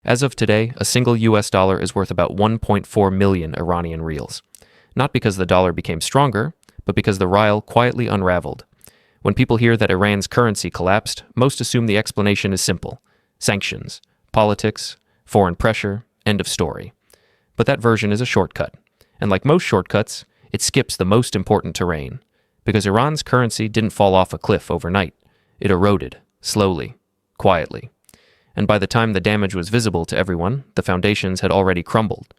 As of today, a single US dollar is worth about 1.4 million Iranian rials. Not because the dollar became stronger, but because the rial quietly unraveled. When people hear that Iran's currency collapsed, most assume the explanation is simple: sanctions, politics, foreign pressure, end of story. But that version is a shortcut. And like most shortcuts, it skips the most important terrain. Because Iran's currency didn't fall off a cliff overnight. It eroded, slowly, quietly. And by the time the damage was visible to everyone, the foundations had already crumbled.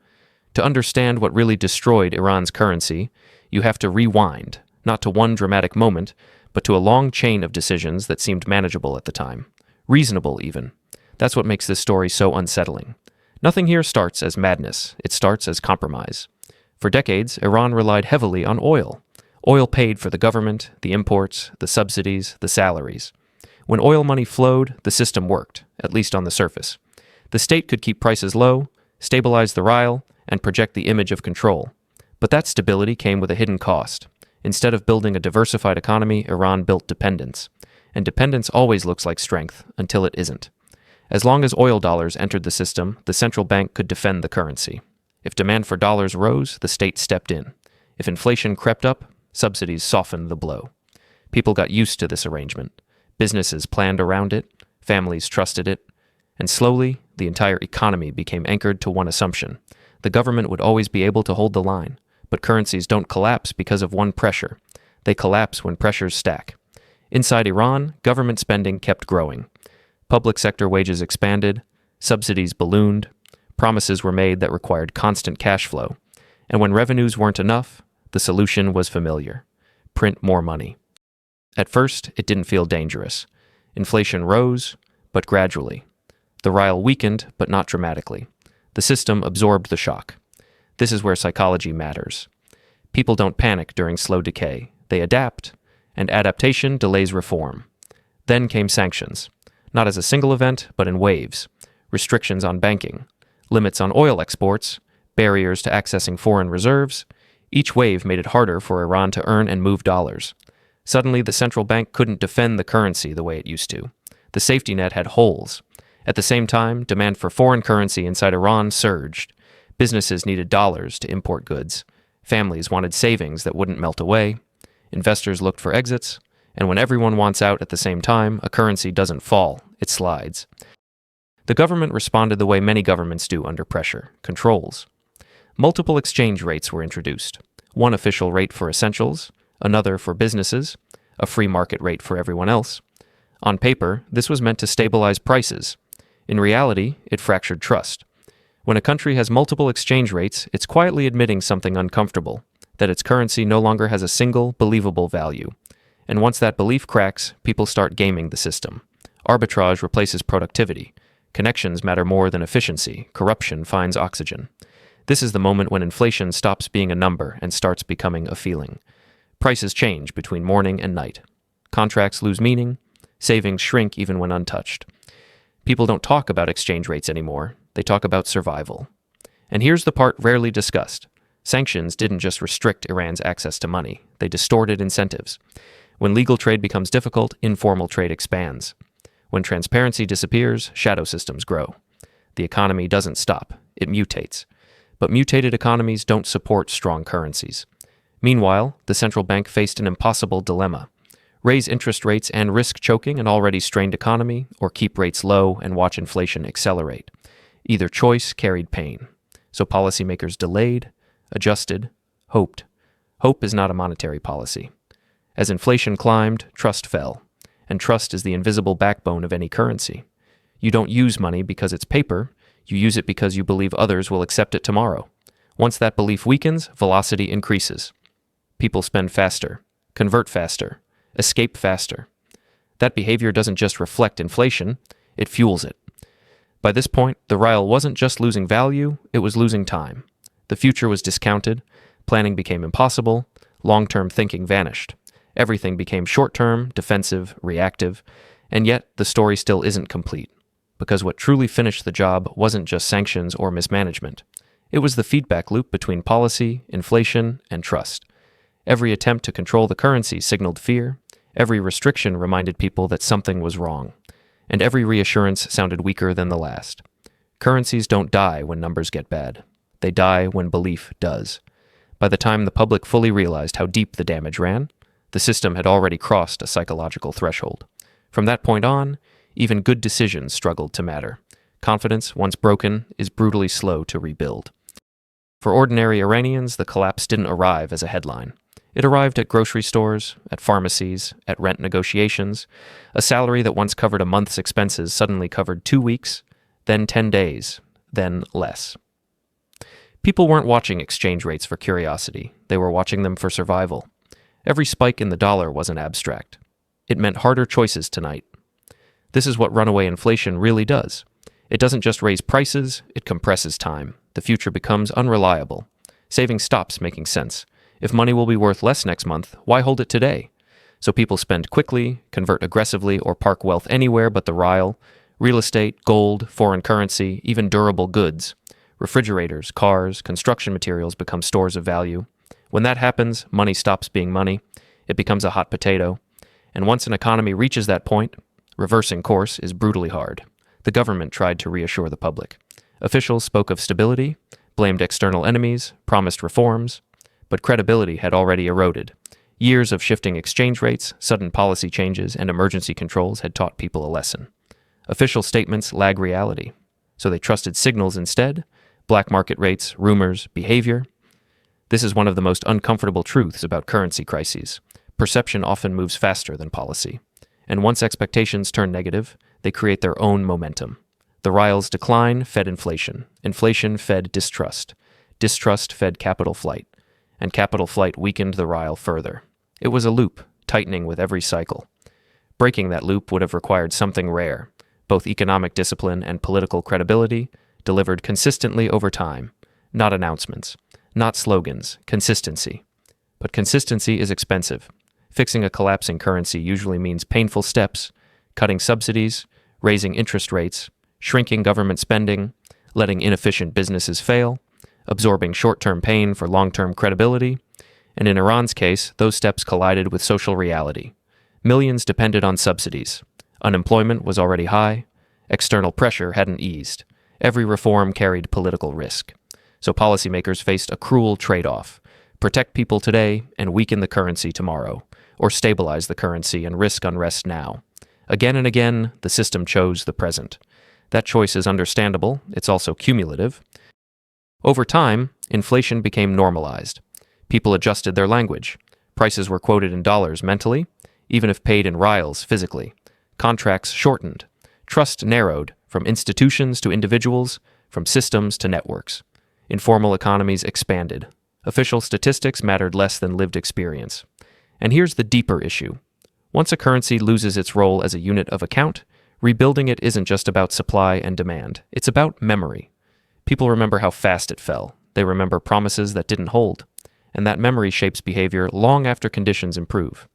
To understand what really destroyed Iran's currency, you have to rewind, not to one dramatic moment, but to a long chain of decisions that seemed manageable at the time. Reasonable, even. That's what makes this story so unsettling. Nothing here starts as madness. It starts as compromise. For decades, Iran relied heavily on oil. Oil paid for the government, the imports, the subsidies, the salaries. When oil money flowed, the system worked, at least on the surface. The state could keep prices low, stabilize the rial, and project the image of control. But that stability came with a hidden cost. Instead of building a diversified economy, Iran built dependence. And dependence always looks like strength, until it isn't. As long as oil dollars entered the system, the central bank could defend the currency. If demand for dollars rose, the state stepped in. If inflation crept up, subsidies softened the blow. People got used to this arrangement. Businesses planned around it, families trusted it, and slowly, the entire economy became anchored to one assumption: the government would always be able to hold the line. But currencies don't collapse because of one pressure. They collapse when pressures stack. Inside Iran, government spending kept growing. Public sector wages expanded, subsidies ballooned, promises were made that required constant cash flow. And when revenues weren't enough, the solution was familiar: print more money. At first, it didn't feel dangerous. Inflation rose, but gradually. The rial weakened, but not dramatically. The system absorbed the shock. This is where psychology matters. People don't panic during slow decay. They adapt, and adaptation delays reform. Then came sanctions, not as a single event, but in waves. Restrictions on banking, limits on oil exports, barriers to accessing foreign reserves. Each wave made it harder for Iran to earn and move dollars. Suddenly, the central bank couldn't defend the currency the way it used to. The safety net had holes. At the same time, demand for foreign currency inside Iran surged. Businesses needed dollars to import goods. Families wanted savings that wouldn't melt away. Investors looked for exits. And when everyone wants out at the same time, a currency doesn't fall, it slides. The government responded the way many governments do under pressure: controls. Multiple exchange rates were introduced. One official rate for essentials, another for businesses, a free market rate for everyone else. On paper, this was meant to stabilize prices. In reality, it fractured trust. When a country has multiple exchange rates, it's quietly admitting something uncomfortable: that its currency no longer has a single, believable value. And once that belief cracks, people start gaming the system. Arbitrage replaces productivity. Connections matter more than efficiency. Corruption finds oxygen. This is the moment when inflation stops being a number and starts becoming a feeling. Prices change between morning and night. Contracts lose meaning. Savings shrink even when untouched. People don't talk about exchange rates anymore. They talk about survival. And here's the part rarely discussed. Sanctions didn't just restrict Iran's access to money. They distorted incentives. When legal trade becomes difficult, informal trade expands. When transparency disappears, shadow systems grow. The economy doesn't stop. It mutates. But mutated economies don't support strong currencies. Meanwhile, the central bank faced an impossible dilemma: raise interest rates and risk choking an already strained economy, or keep rates low and watch inflation accelerate. Either choice carried pain. So policymakers delayed, adjusted, hoped. Hope is not a monetary policy. As inflation climbed, trust fell. And trust is the invisible backbone of any currency. You don't use money because it's paper. You use it because you believe others will accept it tomorrow. Once that belief weakens, velocity increases. People spend faster, convert faster, escape faster. That behavior doesn't just reflect inflation, it fuels it. By this point, the rial wasn't just losing value, it was losing time. The future was discounted, planning became impossible, long-term thinking vanished. Everything became short-term, defensive, reactive, and yet the story still isn't complete. Because what truly finished the job wasn't just sanctions or mismanagement. It was the feedback loop between policy, inflation, and trust. Every attempt to control the currency signaled fear. Every restriction reminded people that something was wrong. And every reassurance sounded weaker than the last. Currencies don't die when numbers get bad. They die when belief does. By the time the public fully realized how deep the damage ran, the system had already crossed a psychological threshold. From that point on, even good decisions struggled to matter. Confidence, once broken, is brutally slow to rebuild. For ordinary Iranians, the collapse didn't arrive as a headline. It arrived at grocery stores, at pharmacies, at rent negotiations. A salary that once covered a month's expenses suddenly covered 2 weeks, then 10 days, then less. People weren't watching exchange rates for curiosity. They were watching them for survival. Every spike in the dollar wasn't abstract. It meant harder choices tonight. This is what runaway inflation really does. It doesn't just raise prices, it compresses time. The future becomes unreliable. Saving stops making sense. If money will be worth less next month, why hold it today? So people spend quickly, convert aggressively, or park wealth anywhere but the rial. Real estate, gold, foreign currency, even durable goods. Refrigerators, cars, construction materials become stores of value. When that happens, money stops being money. It becomes a hot potato. And once an economy reaches that point, reversing course is brutally hard. The government tried to reassure the public. Officials spoke of stability, blamed external enemies, promised reforms, but credibility had already eroded. Years of shifting exchange rates, sudden policy changes, and emergency controls had taught people a lesson. Official statements lag reality, so they trusted signals instead, black market rates, rumors, behavior. This is one of the most uncomfortable truths about currency crises. Perception often moves faster than policy. And once expectations turn negative, they create their own momentum. The rial's decline fed inflation. Inflation fed distrust. Distrust fed capital flight. And capital flight weakened the rial further. It was a loop, tightening with every cycle. Breaking that loop would have required something rare, both economic discipline and political credibility, delivered consistently over time. Not announcements, not slogans, consistency. But consistency is expensive. Fixing a collapsing currency usually means painful steps, cutting subsidies, raising interest rates, shrinking government spending, letting inefficient businesses fail, absorbing short-term pain for long-term credibility, and in Iran's case, those steps collided with social reality. Millions depended on subsidies. Unemployment was already high. External pressure hadn't eased. Every reform carried political risk. So policymakers faced a cruel trade-off: protect people today and weaken the currency tomorrow, or stabilize the currency and risk unrest now. Again and again, the system chose the present. That choice is understandable, it's also cumulative. Over time, inflation became normalized. People adjusted their language. Prices were quoted in dollars mentally, even if paid in rials physically. Contracts shortened. Trust narrowed, from institutions to individuals, from systems to networks. Informal economies expanded. Official statistics mattered less than lived experience. And here's the deeper issue. Once a currency loses its role as a unit of account, rebuilding it isn't just about supply and demand. It's about memory. People remember how fast it fell. They remember promises that didn't hold. And that memory shapes behavior long after conditions improve.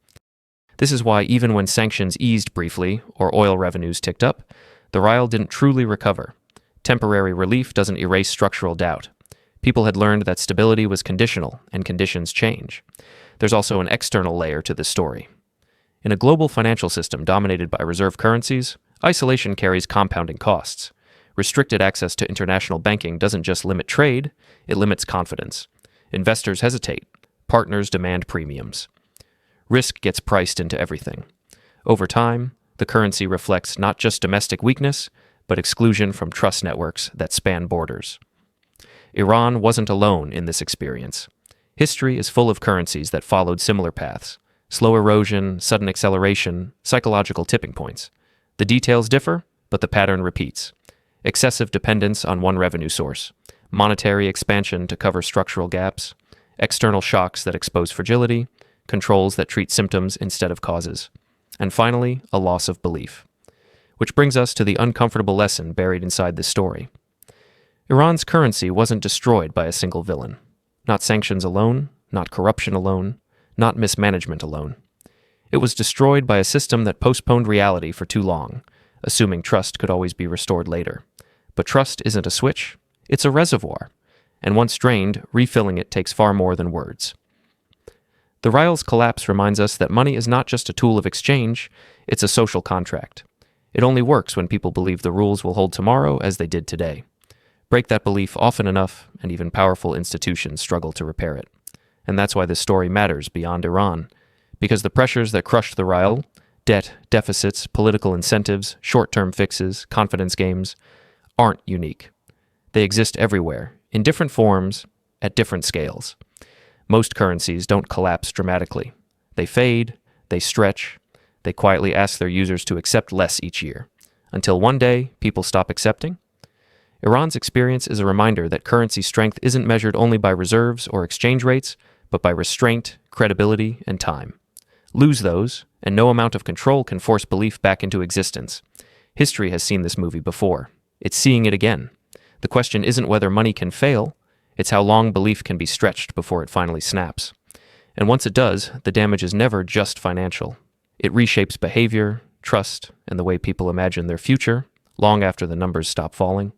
This is why even when sanctions eased briefly, or oil revenues ticked up, the rial didn't truly recover. Temporary relief doesn't erase structural doubt. People had learned that stability was conditional, and conditions change. There's also an external layer to this story. In a global financial system dominated by reserve currencies, isolation carries compounding costs. Restricted access to international banking doesn't just limit trade, it limits confidence. Investors hesitate. Partners demand premiums. Risk gets priced into everything. Over time, the currency reflects not just domestic weakness, but exclusion from trust networks that span borders. Iran wasn't alone in this experience. History is full of currencies that followed similar paths: slow erosion, sudden acceleration, psychological tipping points. The details differ, but the pattern repeats. Excessive dependence on one revenue source, monetary expansion to cover structural gaps, external shocks that expose fragility, controls that treat symptoms instead of causes, and finally, a loss of belief. Which brings us to the uncomfortable lesson buried inside this story. Iran's currency wasn't destroyed by a single villain. Not sanctions alone, not corruption alone, not mismanagement alone. It was destroyed by a system that postponed reality for too long, assuming trust could always be restored later. But trust isn't a switch, it's a reservoir, and once drained, refilling it takes far more than words. The rial's collapse reminds us that money is not just a tool of exchange, it's a social contract. It only works when people believe the rules will hold tomorrow as they did today. Break that belief often enough, and even powerful institutions struggle to repair it. And that's why this story matters beyond Iran, because the pressures that crushed the rial, debt, deficits, political incentives, short-term fixes, confidence games, aren't unique. They exist everywhere, in different forms, at different scales. Most currencies don't collapse dramatically. They fade, they stretch, they quietly ask their users to accept less each year, until one day people stop accepting. Iran's experience is a reminder that currency strength isn't measured only by reserves or exchange rates, but by restraint, credibility, and time. Lose those, and no amount of control can force belief back into existence. History has seen this movie before. It's seeing it again. The question isn't whether money can fail, it's how long belief can be stretched before it finally snaps. And once it does, the damage is never just financial. It reshapes behavior, trust, and the way people imagine their future, long after the numbers stop falling.